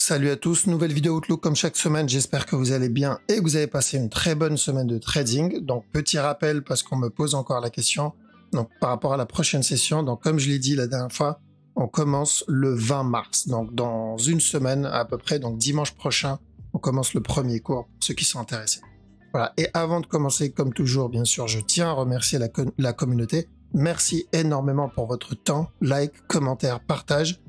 Salut à tous, nouvelle vidéo Outlook comme chaque semaine, j'espère que vous allez bien et que vous avez passé une très bonne semaine de trading. Donc petit rappel parce qu'on me pose encore la question, donc par rapport à la prochaine session, donc comme je l'ai dit la dernière fois, on commence le 20 mars, donc dans une semaine à peu près, donc dimanche prochain, on commence le premier cours pour ceux qui sont intéressés. Voilà, et avant de commencer, comme toujours, bien sûr, je tiens à remercier la communauté. Merci énormément pour votre temps, like, commentaire, partage.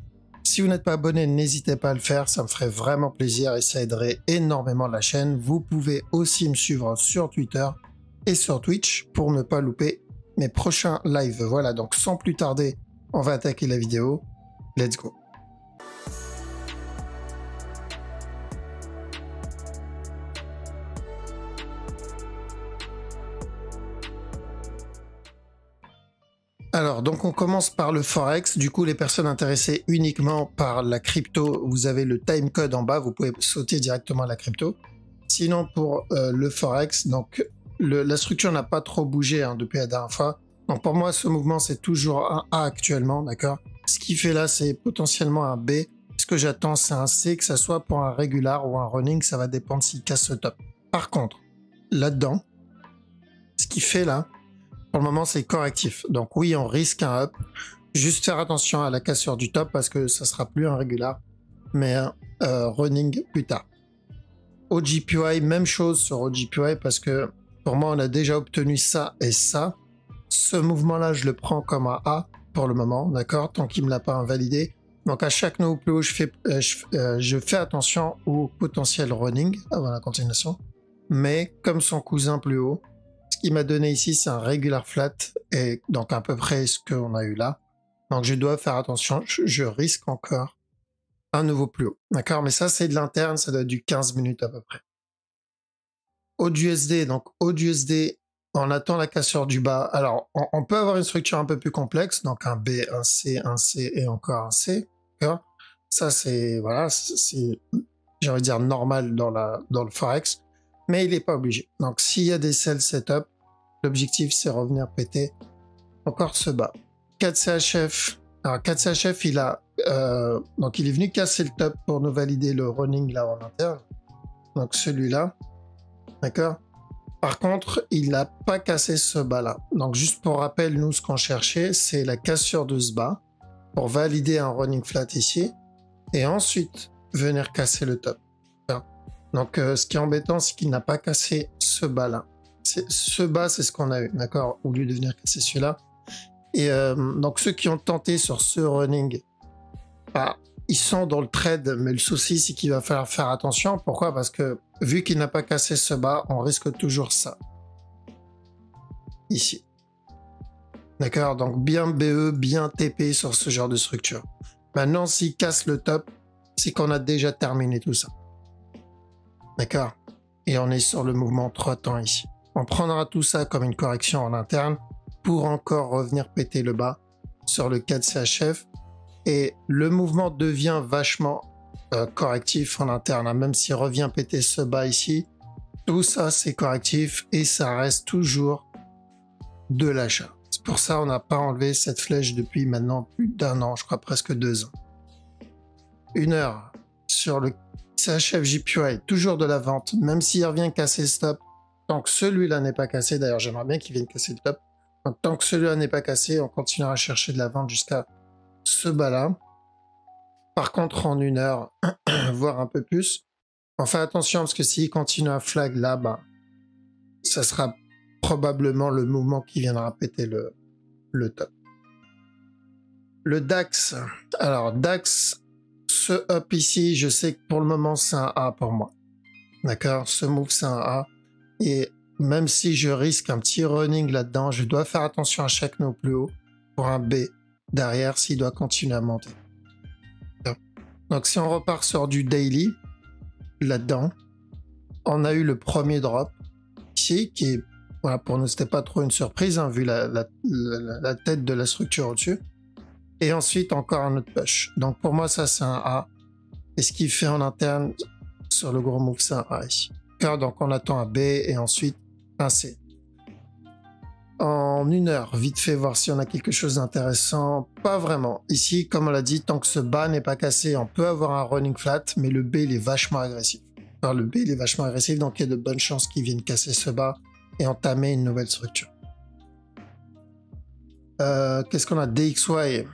Si vous n'êtes pas abonné, n'hésitez pas à le faire, ça me ferait vraiment plaisir et ça aiderait énormément la chaîne. Vous pouvez aussi me suivre sur Twitter et sur Twitch pour ne pas louper mes prochains lives. Voilà, donc sans plus tarder, on va attaquer la vidéo. Let's go. Alors, donc on commence par le Forex. Du coup, les personnes intéressées uniquement par la crypto, vous avez le timecode en bas, vous pouvez sauter directement à la crypto. Sinon, pour le Forex, donc la structure n'a pas trop bougé depuis la dernière fois. Donc pour moi, ce mouvement, c'est toujours un A actuellement, d'accord? Ce qui fait là, c'est potentiellement un B. Ce que j'attends, c'est un C, que ça soit pour un régular ou un running, ça va dépendre s'il casse ce top. Par contre, là-dedans, ce qui fait là, pour le moment, c'est correctif. Donc oui, on risque un up. Juste faire attention à la cassure du top parce que ça sera plus un régular, mais un running plus tard. OGPY, même chose sur OGPY parce que pour moi, on a déjà obtenu ça et ça. Ce mouvement-là, je le prends comme un A pour le moment, d'accord, tant qu'il ne me l'a pas invalidé. Donc à chaque nouveau plus haut, je fais attention au potentiel running avant la continuation. Mais comme son cousin plus haut, ce qu'il m'a donné ici, c'est un regular flat, et donc à peu près ce qu'on a eu là. Donc je dois faire attention, je risque encore un nouveau plus haut. D'accord, mais ça c'est de l'interne, ça doit être du 15 minutes à peu près. AUDUSD, donc AUDUSD, on attend la cassure du bas. Alors on peut avoir une structure un peu plus complexe, donc un B, un C et encore un C. D'accord, ça c'est, voilà, c'est, j'ai envie de dire normal dans le Forex. Mais il n'est pas obligé. Donc s'il y a des sell setup, l'objectif c'est revenir péter encore ce bas. 4CHF, alors 4CHF il a donc il est venu casser le top pour nous valider le running là en interne. Donc celui-là, d'accord. Par contre, il n'a pas cassé ce bas là. Donc juste pour rappel, nous ce qu'on cherchait, c'est la cassure de ce bas pour valider un running flat ici et ensuite venir casser le top. Donc, ce qui est embêtant, c'est qu'il n'a pas cassé ce bas-là. Ce bas, c'est ce qu'on a eu, d'accord, au lieu de venir casser celui-là. Et donc, ceux qui ont tenté sur ce running, bah, ils sont dans le trade, mais le souci, c'est qu'il va falloir faire attention. Pourquoi? Parce que vu qu'il n'a pas cassé ce bas, on risque toujours ça. Ici. D'accord? Donc, bien BE, bien TP sur ce genre de structure. Maintenant, s'il casse le top, c'est qu'on a déjà terminé tout ça. D'accord? Et on est sur le mouvement 3 temps ici. On prendra tout ça comme une correction en interne pour encore revenir péter le bas sur le 4CHF. Et le mouvement devient vachement correctif en interne. Hein. Même s'il revient péter ce bas ici, tout ça c'est correctif et ça reste toujours de l'achat. C'est pour ça qu'on n'a pas enlevé cette flèche depuis maintenant plus d'un an, je crois presque 2 ans. 1 heure sur le CHF JPY, toujours de la vente, même s'il revient casser le stop, tant que celui-là n'est pas cassé, d'ailleurs j'aimerais bien qu'il vienne casser le top, donc tant que celui-là n'est pas cassé, on continuera à chercher de la vente jusqu'à ce bas-là. Par contre, en 1 heure, voire un peu plus, on fait attention parce que s'il continue à flag là, bah, ça sera probablement le mouvement qui viendra péter le top. Le DAX, alors DAX, ce up ici, je sais que pour le moment, c'est un A pour moi. D'accord? Ce move, c'est un A. Et même si je risque un petit running là-dedans, je dois faire attention à chaque nœud plus haut pour un B derrière s'il doit continuer à monter. Donc, si on repart sur du daily, là-dedans, on a eu le premier drop ici, qui est, voilà, pour nous, c'était pas trop une surprise, hein, vu la tête de la structure au-dessus. Et ensuite, encore un autre push. Donc, pour moi, ça, c'est un A. Et ce qu'il fait en interne sur le gros move, c'est un A ici. Donc, on attend un B et ensuite un C. en 1 heure, vite fait, voir si on a quelque chose d'intéressant. Pas vraiment. Ici, comme on l'a dit, tant que ce bas n'est pas cassé, on peut avoir un running flat, mais le B, il est vachement agressif. Alors, le B, il est vachement agressif, donc il y a de bonnes chances qu'il vienne casser ce bas et entamer une nouvelle structure. Qu'est-ce qu'on a? DXY.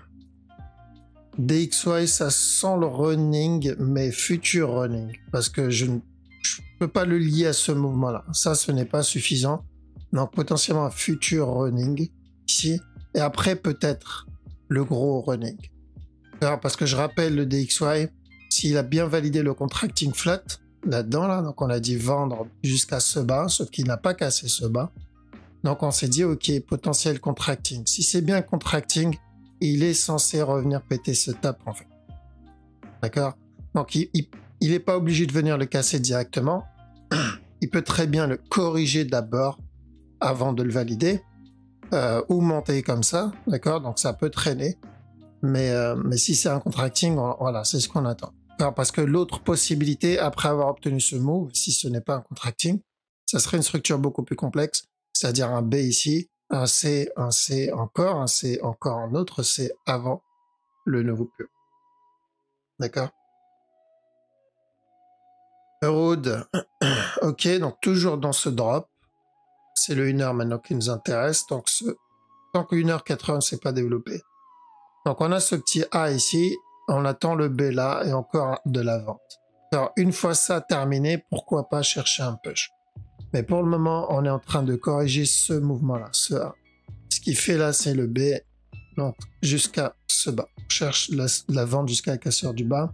DXY, ça sent le running, mais futur running, parce que je ne peux pas le lier à ce mouvement-là. Ça, ce n'est pas suffisant. Donc, potentiellement un futur running ici. Et après, peut-être le gros running. Alors, parce que je rappelle le DXY, s'il a bien validé le contracting flat, là-dedans, là, donc on a dit vendre jusqu'à ce bas, sauf qu'il n'a pas cassé ce bas. Donc, on s'est dit, OK, potentiel contracting. Si c'est bien contracting, il est censé revenir péter ce top, en fait. D'accord? Donc, il n'est pas obligé de venir le casser directement. Il peut très bien le corriger d'abord avant de le valider ou monter comme ça, d'accord? Donc, ça peut traîner. Mais si c'est un contracting, voilà, c'est ce qu'on attend. Alors, parce que l'autre possibilité, après avoir obtenu ce move, si ce n'est pas un contracting, ça serait une structure beaucoup plus complexe, c'est-à-dire un B ici, un C, encore un autre C avant le nouveau pur. D'accord? Road, ok, donc toujours dans ce drop. C'est le 1 heure maintenant qui nous intéresse, tant que 1h80 ne s'est pas développé. Donc on a ce petit A ici, on attend le B là et encore de la vente. Alors une fois ça terminé, pourquoi pas chercher un push. Mais pour le moment, on est en train de corriger ce mouvement-là, ce A. Ce qui fait là, c'est le B, donc jusqu'à ce bas. On cherche la vente jusqu'à la cassure du bas.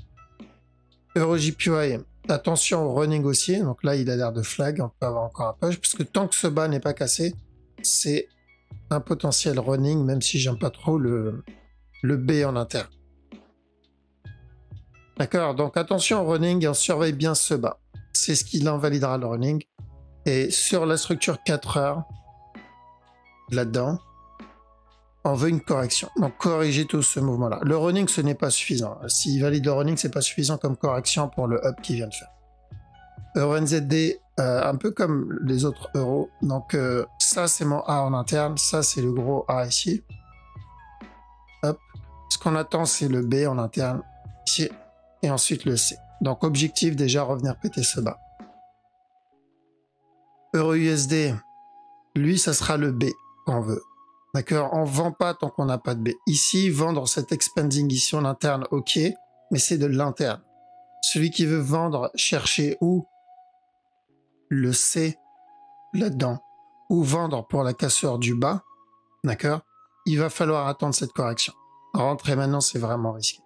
EuroJPY, attention au running aussi, donc là il a l'air de flag, on peut avoir encore un push, parce que tant que ce bas n'est pas cassé, c'est un potentiel running, même si j'aime pas trop le B en interne. D'accord, donc attention au running et on surveille bien ce bas. C'est ce qui invalidera le running. Et sur la structure 4 heures, là-dedans, on veut une correction. Donc corriger tout ce mouvement-là. Le running, ce n'est pas suffisant. S'il valide le running, c'est pas suffisant comme correction pour le up qu'il vient de faire. EuroNZD, un peu comme les autres euros. Donc ça, c'est mon A en interne. Ça, c'est le gros A ici. Hop. Ce qu'on attend, c'est le B en interne ici. Et ensuite le C. Donc objectif, déjà, revenir péter ce bas. EURUSD, lui, ça sera le B qu'on veut. D'accord? On vend pas tant qu'on n'a pas de B. Ici, vendre cette expanding ici en interne, ok, mais c'est de l'interne. Celui qui veut vendre, chercher où le C là-dedans, ou vendre pour la cassure du bas, d'accord? Il va falloir attendre cette correction. Rentrer maintenant, c'est vraiment risqué.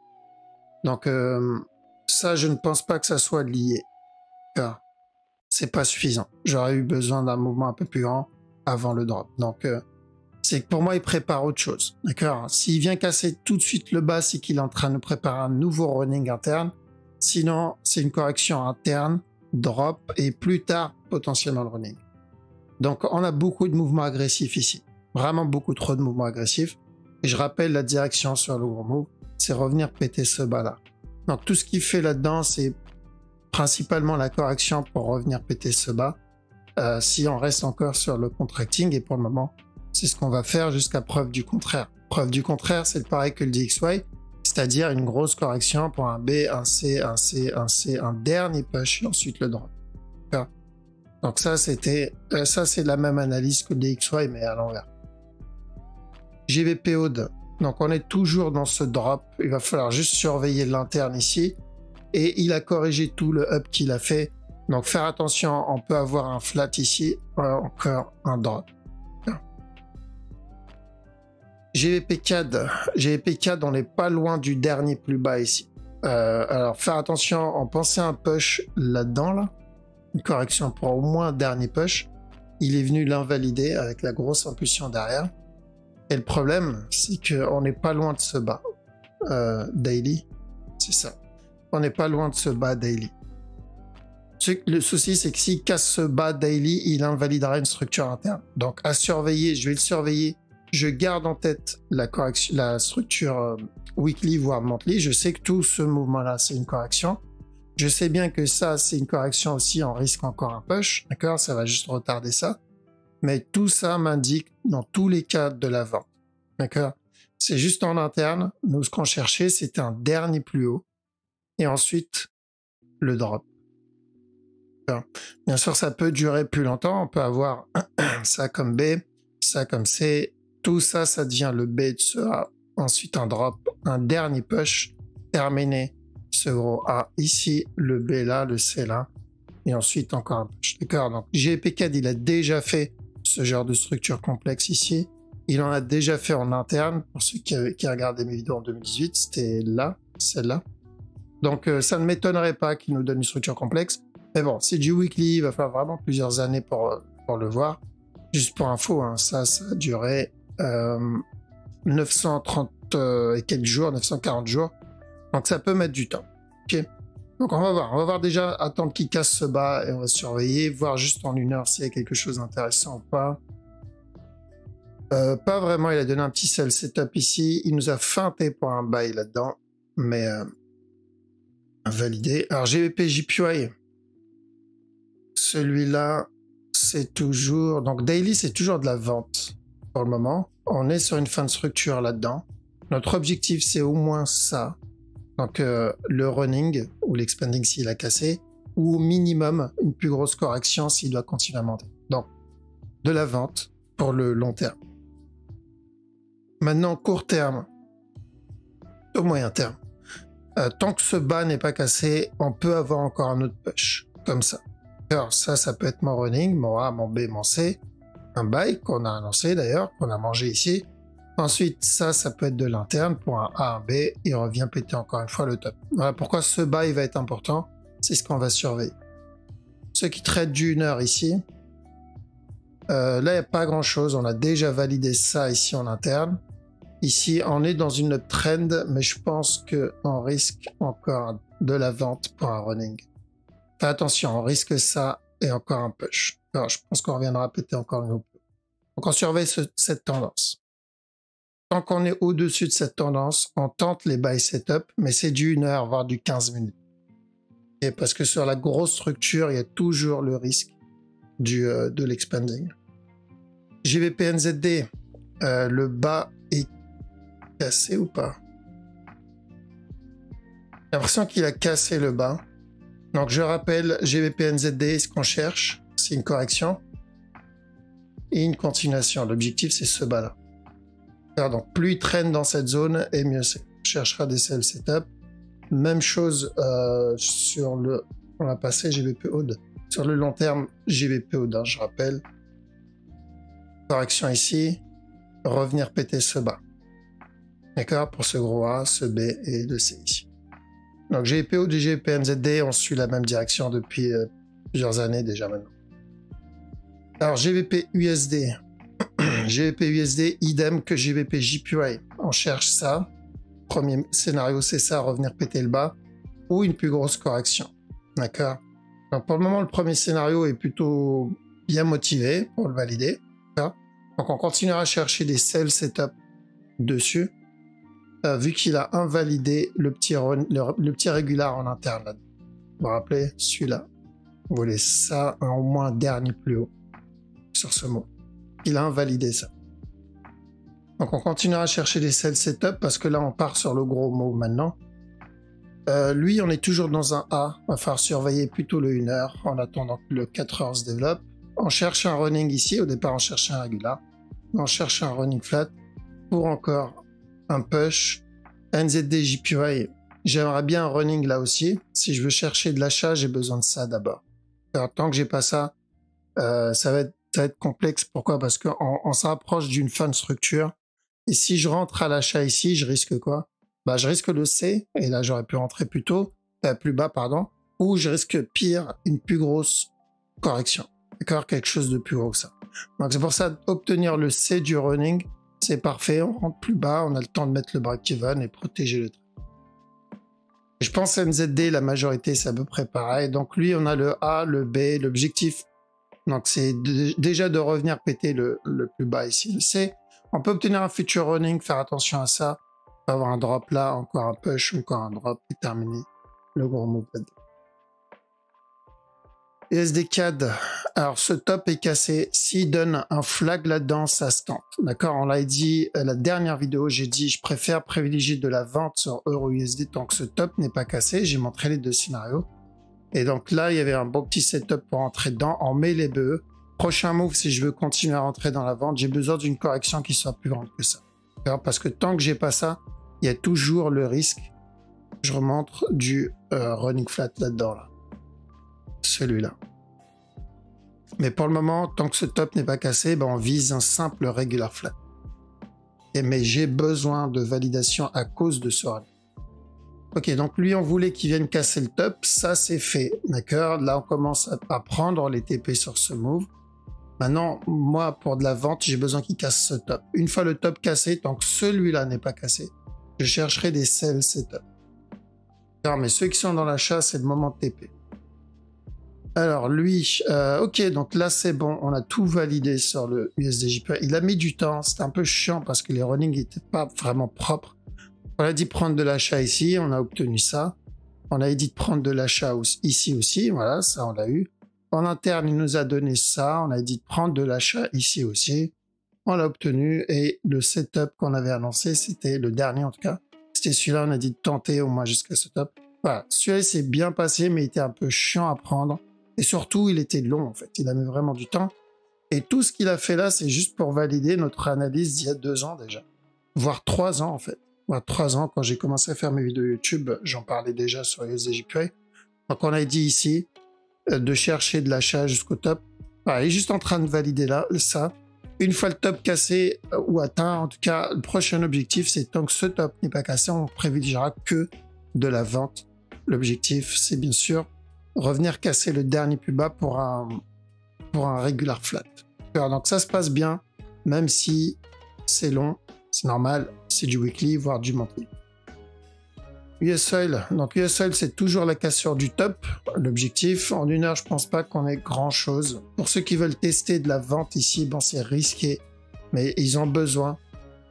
Donc, ça, je ne pense pas que ça soit lié. Car c'est pas suffisant. J'aurais eu besoin d'un mouvement un peu plus grand avant le drop. Donc, c'est que pour moi, il prépare autre chose. D'accord? S'il vient casser tout de suite le bas, c'est qu'il est en train de préparer un nouveau running interne. Sinon, c'est une correction interne, drop, et plus tard, potentiellement le running. Donc, on a beaucoup de mouvements agressifs ici. Vraiment beaucoup trop de mouvements agressifs. Et je rappelle la direction sur le gros move, c'est revenir péter ce bas-là. Donc, tout ce qu'il fait là-dedans, c'est principalement la correction pour revenir péter ce bas. Si on reste encore sur le contracting, et pour le moment, c'est ce qu'on va faire jusqu'à preuve du contraire. Preuve du contraire, c'est pareil que le DXY, c'est-à-dire une grosse correction pour un B, un C, un C, un C, un dernier push, et ensuite le drop. Donc ça, c'est la même analyse que le DXY, mais à l'envers. GBPOD, donc on est toujours dans ce drop, il va falloir juste surveiller l'interne ici, et il a corrigé tout le up qu'il a fait, donc faire attention, on peut avoir un flat ici, encore un drop. GBP4, on n'est pas loin du dernier plus bas ici. Alors faire attention, on pensait un push là-dedans, là, une correction pour au moins un dernier push, il est venu l'invalider avec la grosse impulsion derrière. Et le problème, c'est qu'on n'est pas loin de ce bas daily, c'est ça. On n'est pas loin de ce bas daily. Le souci, c'est que s'il casse ce bas daily, il invalidera une structure interne. Donc à surveiller, je vais le surveiller. Je garde en tête la structure weekly voire monthly. Je sais que tout ce mouvement-là, c'est une correction. Je sais bien que ça, c'est une correction aussi. On risque encore un push, d'accord? Ça va juste retarder ça. Mais tout ça m'indique dans tous les cas de la vente. D'accord? C'est juste en interne. Nous, ce qu'on cherchait, c'était un dernier plus haut. Et ensuite, le drop. Bien sûr, ça peut durer plus longtemps. On peut avoir ça comme B, ça comme C. Tout ça, ça devient le B de ce A. Ensuite, un drop, un dernier push, terminé. Ce gros A ici, le B là, le C là. Et ensuite, encore un push. D'accord? Donc, GPCAD, il a déjà fait ce genre de structure complexe ici. Il en a déjà fait en interne. Pour ceux qui regardaient mes vidéos en 2018, c'était là, celle-là. Donc, ça ne m'étonnerait pas qu'il nous donne une structure complexe. Mais bon, c'est du weekly, il va falloir vraiment plusieurs années pour le voir. Juste pour info, hein, ça a duré 930 et quelques jours, 940 jours. Donc ça peut mettre du temps. Ok. Donc on va voir déjà, attendre qu'il casse ce bas et on va surveiller, voir juste en 1 heure s'il y a quelque chose d'intéressant ou pas. Pas vraiment, il a donné un petit sell setup ici. Il nous a feinté pour un buy là-dedans, mais validé. Alors GBP JPY. Celui-là, c'est toujours... Donc, daily, c'est toujours de la vente pour le moment. On est sur une fin de structure là-dedans. Notre objectif, c'est au moins ça. Donc, le running ou l'expanding s'il a cassé. Ou au minimum, une plus grosse correction s'il doit continuer à monter. Donc, de la vente pour le long terme. Maintenant, court terme. Au moyen terme. Tant que ce bas n'est pas cassé, on peut avoir encore un autre push. Comme ça. Alors ça peut être mon running, mon A, mon B, mon C, un buy qu'on a annoncé d'ailleurs, qu'on a mangé ici. Ensuite, ça peut être de l'interne pour un A, un B, il revient péter encore une fois le top. Voilà pourquoi ce buy va être important, c'est ce qu'on va surveiller. Ceux qui traitent du 1 heure ici, là il n'y a pas grand chose, on a déjà validé ça ici en interne. Ici, on est dans une trend, mais je pense qu'on risque encore de la vente pour un running. Fais attention, on risque ça et encore un push. Alors, je pense qu'on reviendra péter encore une autre. Donc on surveille cette tendance. Tant qu'on est au-dessus de cette tendance, on tente les buy setup, mais c'est du 1 heure, voire du 15 minutes. Et parce que sur la grosse structure, il y a toujours le risque de l'expanding. JVP-NZD, le bas est cassé ou pas? J'ai l'impression qu'il a cassé le bas. Donc je rappelle, GBP-NZD, ce qu'on cherche, c'est une correction et une continuation. L'objectif, c'est ce bas-là. Donc plus il traîne dans cette zone, et mieux c'est. On cherchera des sell setup. Même chose sur le... On va passer GBP Odd. Sur le long terme, GBP Odd, je rappelle. Correction ici. Revenir péter ce bas. D'accord? Pour ce gros A, ce B et le C ici. Donc GBP et GBP-NZD, on suit la même direction depuis plusieurs années déjà maintenant. Alors GBP-USD. GBP-USD, idem que GBP-JPY. On cherche ça. Premier scénario, c'est ça, revenir péter le bas. Ou une plus grosse correction. D'accord? Donc pour le moment, le premier scénario est plutôt bien motivé pour le valider. Donc on continuera à chercher des sell setup dessus. Vu qu'il a invalidé le petit régular en interne. Là. Vous vous rappelez, celui-là. Vous voulez ça, au moins un dernier plus haut sur ce mot. Il a invalidé ça. Donc on continuera à chercher des sell setup parce que là on part sur le gros mot maintenant. Lui, on est toujours dans un A. Il va falloir surveiller plutôt le 1 heure en attendant que le 4 heures se développe. On cherche un running ici. Au départ, on cherchait un régular. On cherche un running flat pour encore un push. NZD JPY, j'aimerais bien un running là aussi. Si je veux chercher de l'achat, j'ai besoin de ça d'abord. Alors tant que j'ai pas ça, ça va être complexe. Pourquoi? Parce qu'on se rapproche d'une fin de structure. Et si je rentre à l'achat ici, je risque quoi? Bah, je risque le C, et là j'aurais pu rentrer plus bas, pardon, ou je risque pire, une plus grosse correction. D'accord? Quelque chose de plus gros que ça. Donc c'est pour ça, obtenir le C du running, c'est parfait, on rentre plus bas, on a le temps de mettre le break-even et protéger le truc. Je pense NZD, la majorité, c'est à peu près pareil. Donc lui, on a le A, le B, l'objectif. Donc c'est déjà de revenir péter le plus bas ici, le C. On peut obtenir un future running, faire attention à ça. On peut avoir un drop là, encore un push, encore un drop et terminer le gros move. USD CAD, Alors, ce top est cassé. S'il donne un flag là-dedans, ça se tente. D'accord? On l'a dit, la dernière vidéo, j'ai dit, je préfère privilégier de la vente sur EURUSD tant que ce top n'est pas cassé. J'ai montré les deux scénarios. Et donc là, il y avait un bon petit setup pour rentrer dedans. On met les BE. Prochain move, si je veux continuer à rentrer dans la vente, j'ai besoin d'une correction qui soit plus grande que ça. Parce que tant que j'ai pas ça, il y a toujours le risque. Je remonte du running flat là-dedans, là. Celui-là. Mais pour le moment, tant que ce top n'est pas cassé, ben on vise un simple regular flat. Mais j'ai besoin de validation à cause de ce run. Ok, donc lui, on voulait qu'il vienne casser le top. Ça, c'est fait. D'accord? Là, on commence à prendre les TP sur ce move. Maintenant, moi, pour de la vente, j'ai besoin qu'il casse ce top. Une fois le top cassé, tant que celui-là n'est pas cassé, je chercherai des sell setup. Alors, mais ceux qui sont dans l'achat, c'est le moment de TP. Alors, lui, ok, donc là, c'est bon. On a tout validé sur le USDJPY. Il a mis du temps. C'était un peu chiant parce que les runnings n'étaient pas vraiment propres. On a dit prendre de l'achat ici. On a obtenu ça. On a dit de prendre de l'achat ici aussi. Voilà, ça, on l'a eu. En interne, il nous a donné ça. On a dit de prendre de l'achat ici aussi. On l'a obtenu. Et le setup qu'on avait annoncé, c'était le dernier en tout cas. C'était celui-là. On a dit de tenter au moins jusqu'à ce top. Voilà, celui-là, il s'est bien passé, mais il était un peu chiant à prendre. Et surtout, il était long, en fait. Il a mis vraiment du temps. Et tout ce qu'il a fait là, c'est juste pour valider notre analyse d'il y a 2 ans déjà. Voire 3 ans, en fait. Voire 3 ans, quand j'ai commencé à faire mes vidéos YouTube, j'en parlais déjà sur USDJPY. Donc, on a dit ici de chercher de l'achat jusqu'au top. Voilà, il est juste en train de valider là, ça. Une fois le top cassé ou atteint, en tout cas, le prochain objectif, c'est tant que ce top n'est pas cassé, on privilégiera que de la vente. L'objectif, c'est bien sûr revenir casser le dernier plus bas pour un regular flat. Alors, donc ça se passe bien, même si c'est long, c'est normal, c'est du weekly, voire du monthly. US Oil, donc US Oil, c'est toujours la cassure du top. L'objectif, en 1 heure, je pense pas qu'on ait grand chose. Pour ceux qui veulent tester de la vente ici, bon, c'est risqué, mais ils ont besoin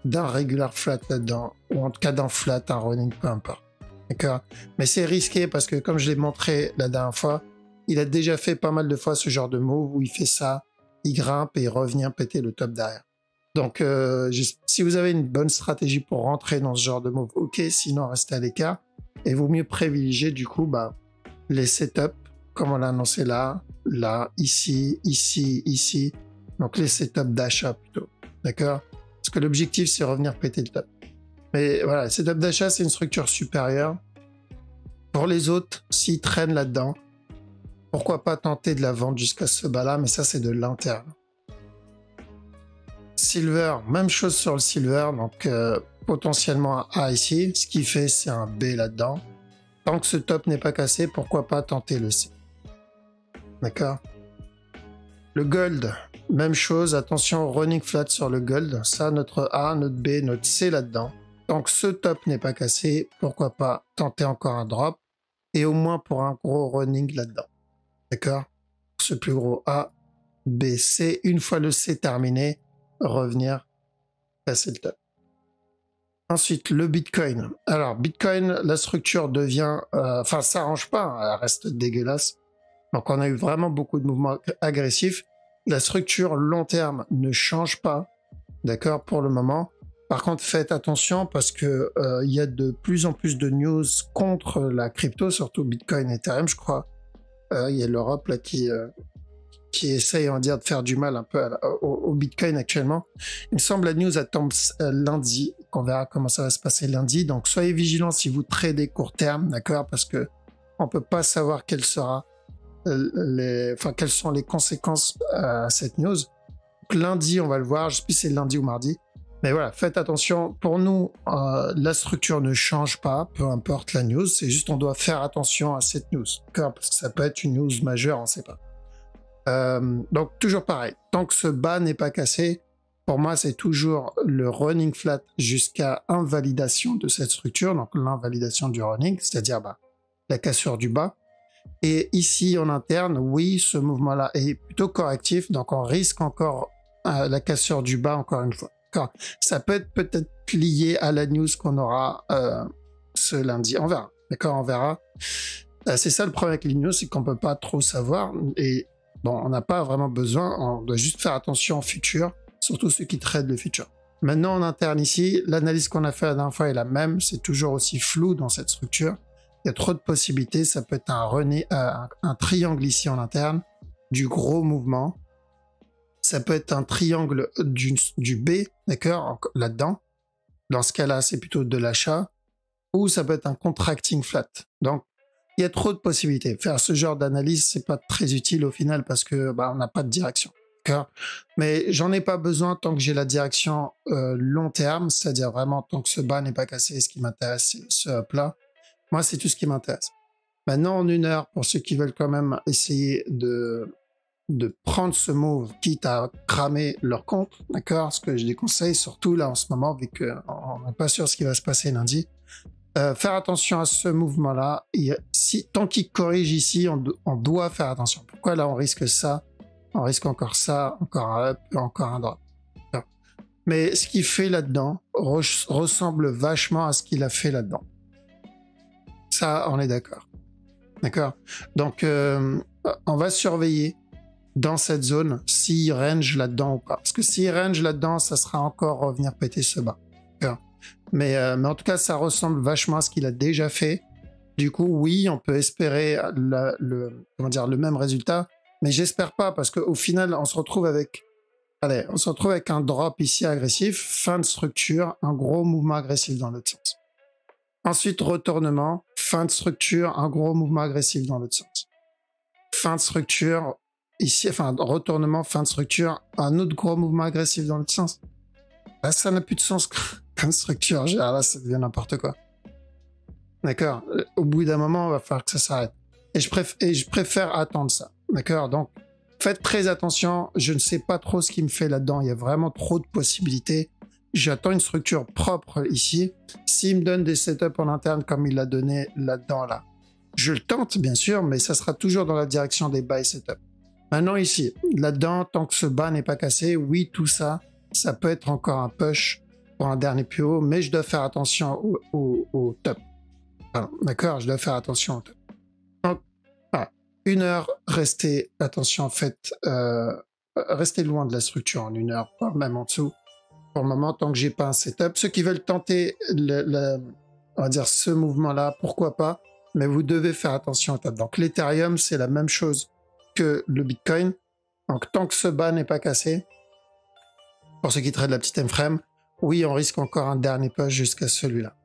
d'un regular flat là-dedans, ou en tout cas d'un flat, un running, peu importe. D'accord? Mais c'est risqué parce que, comme je l'ai montré la dernière fois, il a déjà fait pas mal de fois ce genre de move où il fait ça, il grimpe et il revient péter le top derrière. Donc, si vous avez une bonne stratégie pour rentrer dans ce genre de move, ok, sinon restez à l'écart. Et vaut mieux privilégier du coup les setups, comme on l'a annoncé là, ici, ici, ici. Donc les setups d'achat plutôt. D'accord? Parce que l'objectif, c'est revenir péter le top. Mais voilà, setup d'achat, c'est une structure supérieure. Pour les autres, s'ils traînent là-dedans, pourquoi pas tenter de la vente jusqu'à ce bas-là, mais ça, c'est de l'interne. Silver, même chose sur le silver, donc potentiellement un A ici. Ce qui fait, c'est un B là-dedans. Tant que ce top n'est pas cassé, pourquoi pas tenter le C. D'accord? Le gold, même chose. Attention, running flat sur le gold. Ça, notre A, notre B, notre C là-dedans. Tant que ce top n'est pas cassé, pourquoi pas tenter encore un drop. Et au moins pour un gros running là-dedans. D'accord? Ce plus gros A, B, C. Une fois le C terminé, revenir passer le top. Ensuite, le Bitcoin. Alors, Bitcoin, la structure devient... Enfin, ça s'arrange pas, hein, elle reste dégueulasse. Donc, on a eu vraiment beaucoup de mouvements agressifs. La structure long terme ne change pas, d'accord, pour le moment. Par contre, faites attention parce que il y a de plus en plus de news contre la crypto, surtout Bitcoin et Ethereum, je crois. Il y a l'Europe là qui essaye, on va dire, de faire du mal un peu au Bitcoin actuellement. Il me semble la news attend lundi, qu'on verra comment ça va se passer lundi. Donc soyez vigilants si vous tradez court terme, d'accord, parce que on peut pas savoir quelles sont les conséquences à cette news. Donc, lundi, on va le voir. Je sais plus si c'est lundi ou mardi. Mais voilà, faites attention. Pour nous, la structure ne change pas, peu importe la news. C'est juste on doit faire attention à cette news, d'accord, parce que ça peut être une news majeure, on ne sait pas. Donc toujours pareil, tant que ce bas n'est pas cassé, pour moi c'est toujours le running flat jusqu'à invalidation de cette structure, donc l'invalidation du running, c'est-à-dire la cassure du bas. Et ici en interne, oui, ce mouvement là est plutôt correctif, donc on risque encore la cassure du bas encore une fois. Ça peut être peut-être lié à la news qu'on aura ce lundi, on verra, d'accord, on verra. C'est ça le problème avec les news, c'est qu'on peut pas trop savoir. Et Bon, on n'a pas vraiment besoin, on doit juste faire attention au futur, surtout ceux qui traitent le futur. Maintenant, en interne ici, l'analyse qu'on a fait la dernière fois est la même, c'est toujours aussi flou dans cette structure. Il y a trop de possibilités, ça peut être un triangle ici en interne, du gros mouvement. Ça peut être un triangle du B, d'accord, là-dedans. Dans ce cas-là, c'est plutôt de l'achat. Ou ça peut être un contracting flat. Donc, il y a trop de possibilités. Faire ce genre d'analyse, c'est pas très utile au final parce que on n'a pas de direction. D'accord. Mais j'en ai pas besoin tant que j'ai la direction long terme, c'est-à-dire vraiment tant que ce bas n'est pas cassé. Ce qui m'intéresse, c'est ce up-là. Moi, c'est tout ce qui m'intéresse. Maintenant, en 1 heure, pour ceux qui veulent quand même essayer de prendre ce move, quitte à cramer leur compte, d'accord, ce que je déconseille, surtout là en ce moment, vu qu'on n'est pas sûr ce qui va se passer lundi. Faire attention à ce mouvement-là. Tant qu'il corrige ici, on doit faire attention. Pourquoi là on risque ça, on risque encore ça, encore un up, encore un drop. Mais ce qu'il fait là-dedans ressemble vachement à ce qu'il a fait là-dedans. Ça, on est d'accord. D'accord. Donc, on va surveiller dans cette zone s'il range là-dedans ou pas. Parce que s'il range là-dedans, ça sera encore revenir péter ce bas. D'accord. Mais en tout cas, ça ressemble vachement à ce qu'il a déjà fait. Du coup, oui, on peut espérer le même résultat, mais j'espère pas parce qu'au final, on se retrouve avec un drop ici agressif, fin de structure, un gros mouvement agressif dans l'autre sens. Ensuite, retournement, fin de structure, un gros mouvement agressif dans l'autre sens. Fin de structure, ici, enfin, retournement, fin de structure, un autre gros mouvement agressif dans l'autre sens. Là, ça n'a plus de sens comme structure. Là, ça devient n'importe quoi. D'accord. Au bout d'un moment, il va falloir que ça s'arrête. Et je préfère attendre ça. D'accord. Donc, faites très attention. Je ne sais pas trop ce qu'il me fait là-dedans. Il y a vraiment trop de possibilités. J'attends une structure propre ici. S'il me donne des setups en interne comme il l'a donné là-dedans, là, je le tente, bien sûr, mais ça sera toujours dans la direction des buy setups. Maintenant, ici, là-dedans, tant que ce bas n'est pas cassé, oui, tout ça, ça peut être encore un push pour un dernier plus haut, mais je dois faire attention au top. D'accord, je dois faire attention au top. Donc, voilà. 1 heure, restez, attention, restez loin de la structure en 1 heure, voire même en dessous. Pour le moment, tant que j'ai pas un setup, ceux qui veulent tenter on va dire ce mouvement-là, pourquoi pas, mais vous devez faire attention au top. Donc, l'Ethereum, c'est la même chose que le Bitcoin. Donc, tant que ce bas n'est pas cassé, pour ceux qui traitent la petite M-frame, oui, on risque encore un dernier push jusqu'à celui-là.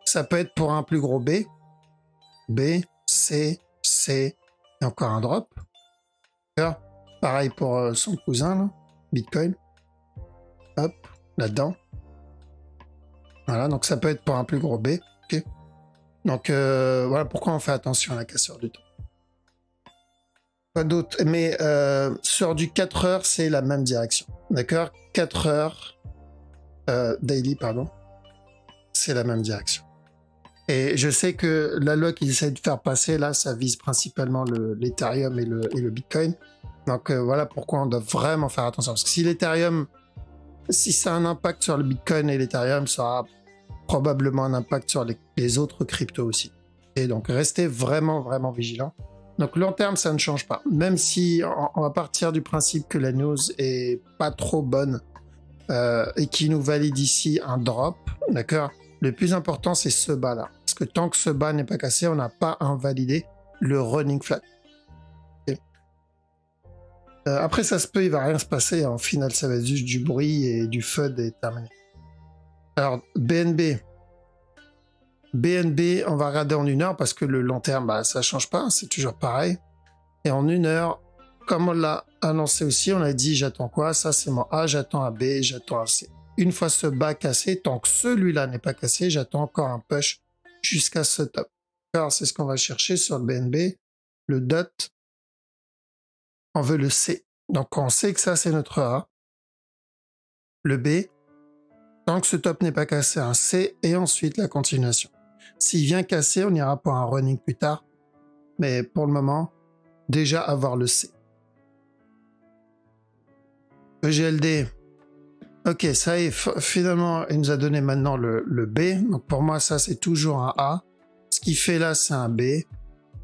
Ça peut être pour un plus gros B, C, et encore un drop. Pareil pour son cousin, là, Bitcoin. Hop, là-dedans. Voilà, donc ça peut être pour un plus gros B. Okay. Donc voilà pourquoi on fait attention à la cassure du temps. Pas d'autre, mais sur du 4 heures, c'est la même direction. D'accord, 4 heures daily, pardon. C'est la même direction. Et je sais que la loi qu'ils essaient de faire passer, là, ça vise principalement l'Ethereum et le Bitcoin. Donc voilà pourquoi on doit vraiment faire attention. Parce que si l'Ethereum, si ça a un impact sur le Bitcoin et l'Ethereum, ça aura probablement un impact sur les autres cryptos aussi. Et donc restez vraiment, vraiment vigilants. Donc long terme, ça ne change pas. Même si on va partir du principe que la news est pas trop bonne et qui nous valide ici un drop, d'accord. Le plus important, c'est ce bas-là. Parce que tant que ce bas n'est pas cassé, on n'a pas invalidé le running flat. Okay. Après, ça se peut, il va rien se passer. En final, ça va être juste du bruit et du FUD et terminé. Alors, BNB, on va regarder en 1 heure parce que le long terme, bah, ça change pas. C'est toujours pareil. Et en 1 heure, comme on l'a annoncé aussi, on a dit j'attends quoi? Ça, c'est mon A, j'attends un B, j'attends un C. Une fois ce bas cassé, tant que celui-là n'est pas cassé, j'attends encore un push jusqu'à ce top. Alors, c'est ce qu'on va chercher sur le BNB. Le DOT, on veut le C. Donc, on sait que ça, c'est notre A. Le B, tant que ce top n'est pas cassé, un C et ensuite la continuation. S'il vient casser, on ira pour un running plus tard. Mais pour le moment, déjà avoir le C. EGLD. Ok, ça y est, finalement, il nous a donné maintenant le B. Donc pour moi, ça, c'est toujours un A. Ce qu'il fait là, c'est un B.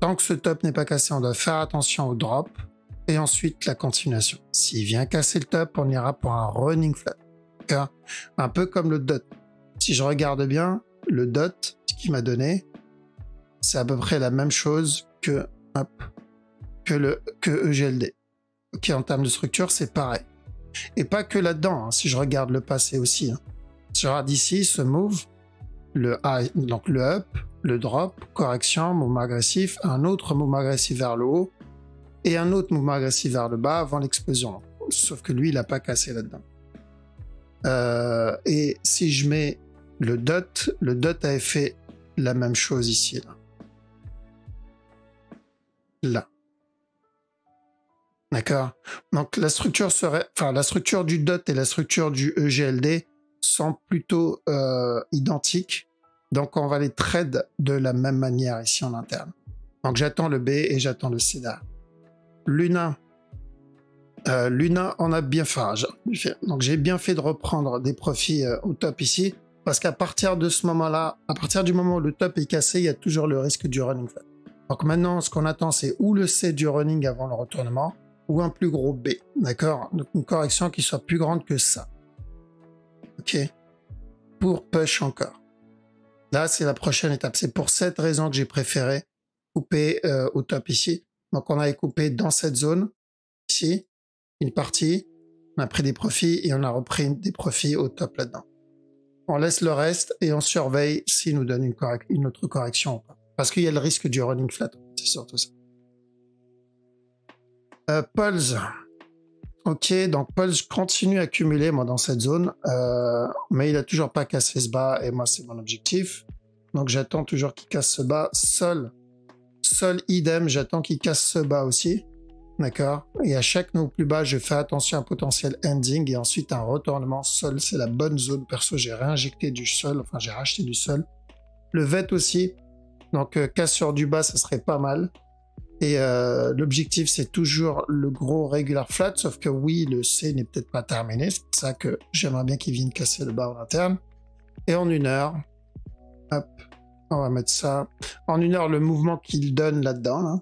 Tant que ce top n'est pas cassé, on doit faire attention au drop et ensuite la continuation. S'il vient casser le top, on ira pour un running flat. Un peu comme le dot. Si je regarde bien, le dot, ce qu'il m'a donné, c'est à peu près la même chose que EGLD. Ok, en termes de structure, c'est pareil. Et pas que là-dedans, hein, si je regarde le passé aussi. Hein. Si je regarde ici, ce move, le high, donc le up, le drop, correction, mouvement agressif, un autre mouvement agressif vers le haut et un autre mouvement agressif vers le bas avant l'explosion. Sauf que lui, il n'a pas cassé là-dedans. Et si je mets le dot avait fait la même chose ici. Là. D'accord. Donc la structure serait, enfin la structure du dot et la structure du EGLD sont plutôt identiques. Donc on va les trade de la même manière ici en interne. Donc j'attends le B et j'attends le C derrière. Luna. Luna, on a bien fait. Donc j'ai bien fait de reprendre des profits au top ici, parce qu'à partir de ce moment-là, à partir du moment où le top est cassé, il y a toujours le risque du running flat. Donc maintenant, ce qu'on attend, c'est ou le C du running avant le retournement, ou un plus gros B, d'accord? Donc une correction qui soit plus grande que ça. Ok? Pour push encore. Là, c'est la prochaine étape. C'est pour cette raison que j'ai préféré couper au top ici. Donc on avait coupé dans cette zone, ici, une partie, on a pris des profits et on a repris des profits au top là-dedans. On laisse le reste et on surveille s'il nous donne une autre correction ou pas. Parce qu'il y a le risque du running flat, c'est surtout ça. Pulse. Ok, donc Pulse continue à accumuler moi dans cette zone, mais il a toujours pas cassé ce bas et moi c'est mon objectif. Donc j'attends toujours qu'il casse ce bas. Sol idem, j'attends qu'il casse ce bas aussi. D'accord. Et à chaque nouveau plus bas, je fais attention à un potentiel ending et ensuite un retournement. Sol, c'est la bonne zone. Perso, j'ai réinjecté du sol, enfin j'ai racheté du sol. Le VET aussi. Donc cassure du bas, ça serait pas mal. Et l'objectif, c'est toujours le gros regular flat, sauf que oui, le C n'est peut-être pas terminé. C'est pour ça que j'aimerais bien qu'il vienne casser le bas en interne. Et en 1 heure, hop, on va mettre ça. En 1 heure, le mouvement qu'il donne là-dedans, là,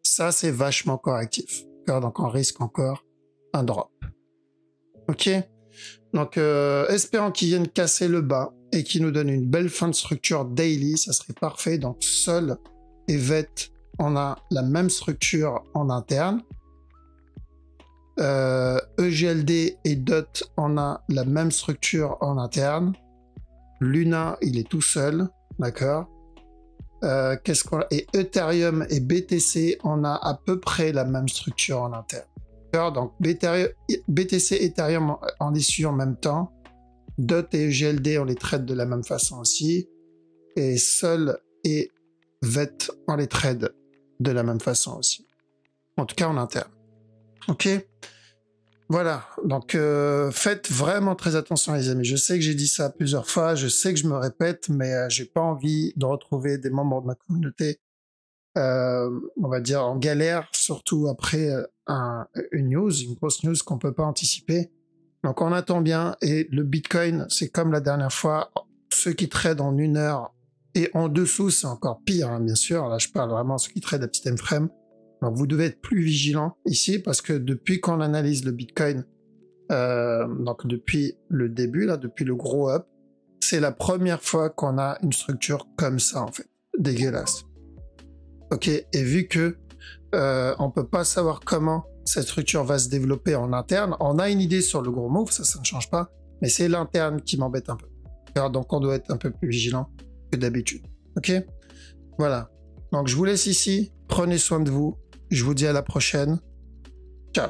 ça, c'est vachement correctif. Donc, on risque encore un drop. Ok. Donc, espérons qu'il vienne casser le bas et qu'il nous donne une belle fin de structure daily. Ça serait parfait. Donc, Sol et VET, on a la même structure en interne. EGLD et DOT, on a la même structure en interne. Luna, il est tout seul. D'accord. Et Ethereum et BTC, on a à peu près la même structure en interne. Donc BTC, Ethereum, on les suit en même temps. DOT et EGLD, on les traite de la même façon aussi. Et Sol et VET, on les trade de la même façon aussi. En tout cas en interne. Ok. Voilà, donc faites vraiment très attention les amis. Je sais que j'ai dit ça plusieurs fois, je sais que je me répète, mais j'ai pas envie de retrouver des membres de ma communauté, on va dire en galère, surtout après une grosse news qu'on peut pas anticiper. Donc on attend bien, et le Bitcoin, c'est comme la dernière fois, ceux qui tradent en 1 heure et en dessous, c'est encore pire, hein, bien sûr. Là, je parle vraiment de ceux qui tradent à petit time frame. Donc vous devez être plus vigilant ici, parce que depuis qu'on analyse le Bitcoin, donc depuis le début, là, depuis le gros up, c'est la première fois qu'on a une structure comme ça en fait, dégueulasse. Ok, et vu que on peut pas savoir comment cette structure va se développer en interne, on a une idée sur le gros move, ça ne change pas, mais c'est l'interne qui m'embête un peu. Alors, donc on doit être un peu plus vigilant que d'habitude. Ok, voilà. Donc je vous laisse ici, prenez soin de vous. Je vous dis à la prochaine. Ciao.